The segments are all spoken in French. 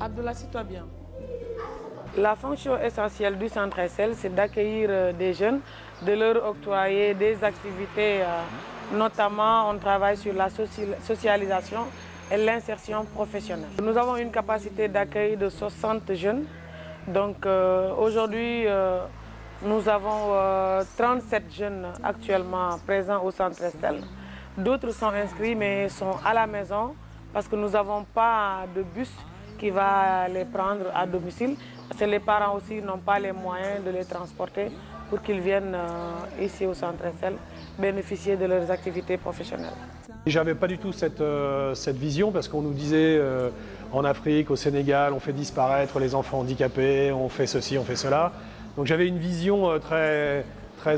Abdullah, toi bien. La fonction essentielle du centre SL, c'est d'accueillir des jeunes, de leur octroyer des activités, notamment on travaille sur la socialisation et l'insertion professionnelle. Nous avons une capacité d'accueil de 60 jeunes. Donc aujourd'hui, nous avons 37 jeunes actuellement présents au centre SL. D'autres sont inscrits mais sont à la maison parce que nous n'avons pas de bus qui va les prendre à domicile. Parce que les parents aussi n'ont pas les moyens de les transporter pour qu'ils viennent ici au centre SL bénéficier de leurs activités professionnelles. J'avais pas du tout cette vision parce qu'on nous disait en Afrique, au Sénégal, on fait disparaître les enfants handicapés, on fait ceci, on fait cela. Donc j'avais une vision très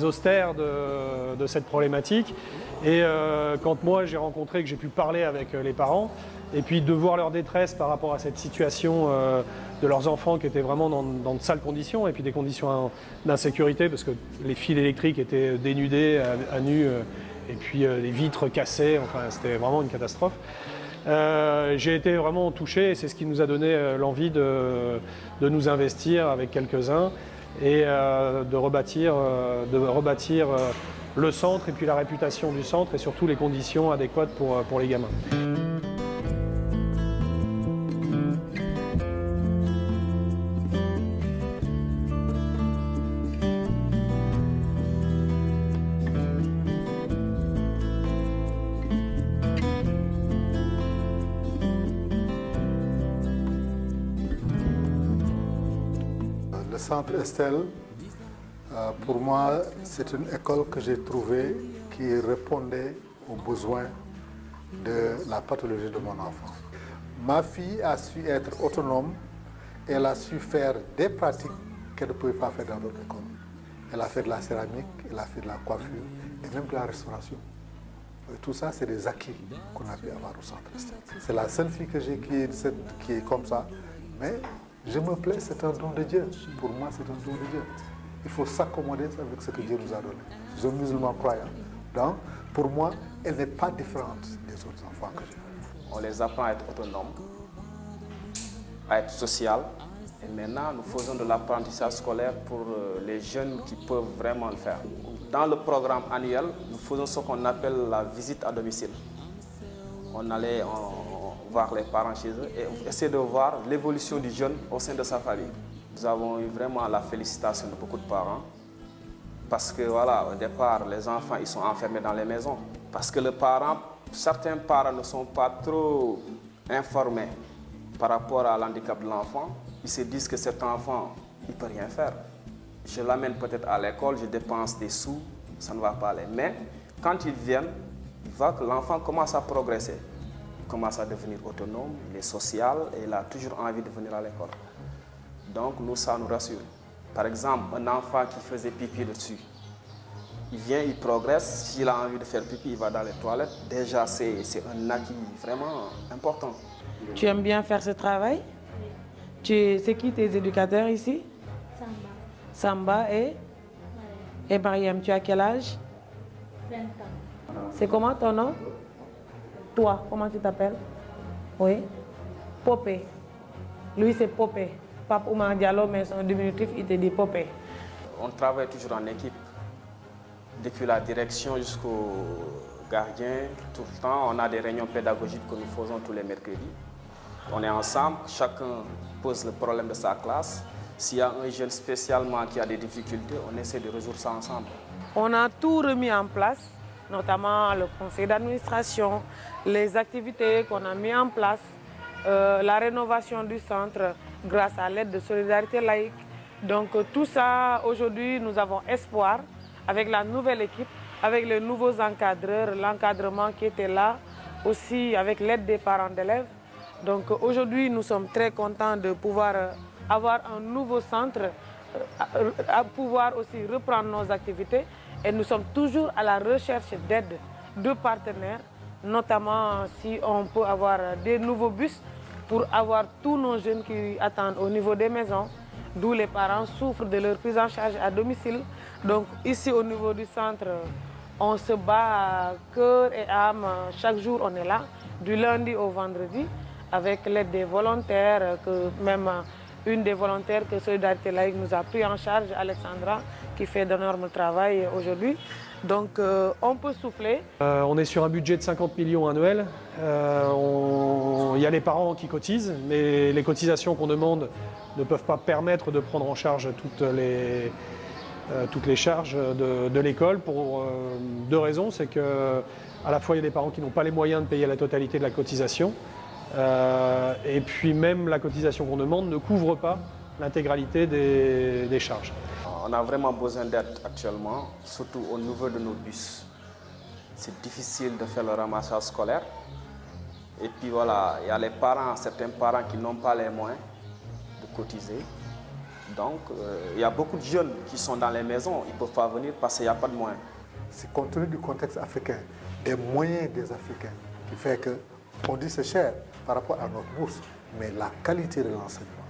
austère de cette problématique. Et quand moi j'ai rencontré, que j'ai pu parler avec les parents, et puis de voir leur détresse par rapport à cette situation de leurs enfants qui étaient vraiment dans de sales conditions, et puis des conditions d'insécurité parce que les fils électriques étaient dénudés à nu, et puis les vitres cassées, enfin c'était vraiment une catastrophe. J'ai été vraiment touché et c'est ce qui nous a donné l'envie de nous investir avec quelques-uns et de rebâtir le centre et puis la réputation du centre et surtout les conditions adéquates pour les gamins. Le centre Estelle, pour moi, c'est une école que j'ai trouvée qui répondait aux besoins de la pathologie de mon enfant. Ma fille a su être autonome, elle a su faire des pratiques qu'elle ne pouvait pas faire dans d'autres écoles. Elle a fait de la céramique, elle a fait de la coiffure et même de la restauration. Et tout ça, c'est des acquis qu'on a pu avoir au centre Estelle. C'est la seule fille que j'ai qui est comme ça, mais je me plais, c'est un don de Dieu. Pour moi, c'est un don de Dieu. Il faut s'accommoder avec ce que Dieu nous a donné. Je suis un musulman croyant. Donc, pour moi, elle n'est pas différente des autres enfants que j'ai. On les apprend à être autonomes, à être social. Et maintenant, nous faisons de l'apprentissage scolaire pour les jeunes qui peuvent vraiment le faire. Dans le programme annuel, nous faisons ce qu'on appelle la visite à domicile. On allait voir les parents chez eux et essayer de voir l'évolution du jeune au sein de sa famille. Nous avons eu vraiment la félicitation de beaucoup de parents parce que voilà, au départ, les enfants ils sont enfermés dans les maisons. Parce que certains parents ne sont pas trop informés par rapport à l'handicap de l'enfant. Ils se disent que cet enfant, il ne peut rien faire. Je l'amène peut-être à l'école, je dépense des sous, ça ne va pas aller. Mais quand ils viennent, ils voient que l'enfant commence à progresser. Il commence à devenir autonome, il est social et il a toujours envie de venir à l'école. Donc nous, ça nous rassure. Par exemple, un enfant qui faisait pipi dessus, il vient, il progresse, s'il a envie de faire pipi, il va dans les toilettes. Déjà, c'est un acquis vraiment important. Tu aimes bien faire ce travail? C'est qui tes éducateurs ici? Samba. Samba et Mariam, tu as quel âge? 20 ans. C'est comment ton nom? Toi, comment tu t'appelles? Oui? Popé. Lui, c'est Popé. Pape Oumar Diallo, mais son diminutif, il te dit Popé. On travaille toujours en équipe. Depuis la direction jusqu'au gardien, tout le temps, on a des réunions pédagogiques que nous faisons tous les mercredis. On est ensemble, chacun pose le problème de sa classe. S'il y a un jeune spécialement qui a des difficultés, on essaie de résoudre ça ensemble. On a tout remis en place, notamment le conseil d'administration, les activités qu'on a mis en place, la rénovation du centre grâce à l'aide de Solidarité Laïque. Donc tout ça, aujourd'hui, nous avons espoir avec la nouvelle équipe, avec les nouveaux encadreurs, l'encadrement qui était là, aussi avec l'aide des parents d'élèves. Donc aujourd'hui, nous sommes très contents de pouvoir avoir un nouveau centre, à pouvoir aussi reprendre nos activités. Et nous sommes toujours à la recherche d'aide de partenaires, notamment si on peut avoir des nouveaux bus pour avoir tous nos jeunes qui attendent au niveau des maisons, d'où les parents souffrent de leur prise en charge à domicile. Donc ici au niveau du centre, on se bat cœur et âme, chaque jour on est là, du lundi au vendredi, avec l'aide des volontaires, que même une des volontaires que Solidarité Laïque nous a pris en charge, Alexandra, qui fait d'énormes travail aujourd'hui. Donc on peut souffler. On est sur un budget de 50 millions annuels. Il y a les parents qui cotisent, mais les cotisations qu'on demande ne peuvent pas permettre de prendre en charge toutes les charges de l'école pour deux raisons. C'est qu'à la fois, il y a des parents qui n'ont pas les moyens de payer la totalité de la cotisation. Et puis même la cotisation qu'on demande ne couvre pas l'intégralité des charges. On a vraiment besoin d'aide actuellement, surtout au niveau de nos bus. C'est difficile de faire le ramassage scolaire. Et puis voilà, il y a les parents, certains parents qui n'ont pas les moyens de cotiser. Donc il y a beaucoup de jeunes qui sont dans les maisons, ils ne peuvent pas venir parce qu'il n'y a pas de moyens. C'est compte tenu du contexte africain, des moyens des Africains, qui fait qu'on dit c'est cher par rapport à notre bourse, mais la qualité de l'enseignement,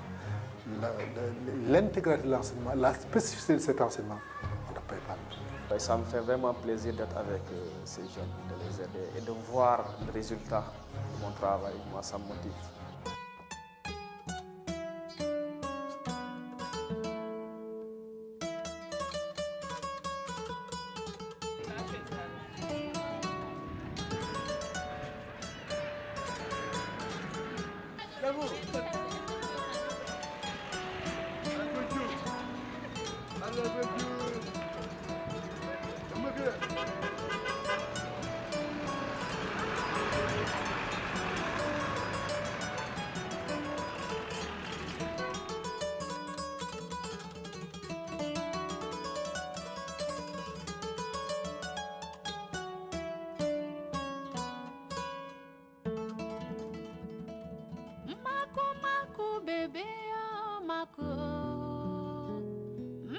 l'intégralité de l'enseignement, la spécificité de cet enseignement, on ne paye pas. Et ça me fait vraiment plaisir d'être avec ces jeunes, de les aider et de voir le résultat de mon travail. Moi, ça me motive.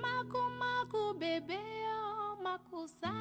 Maku maku bebe oh makusa.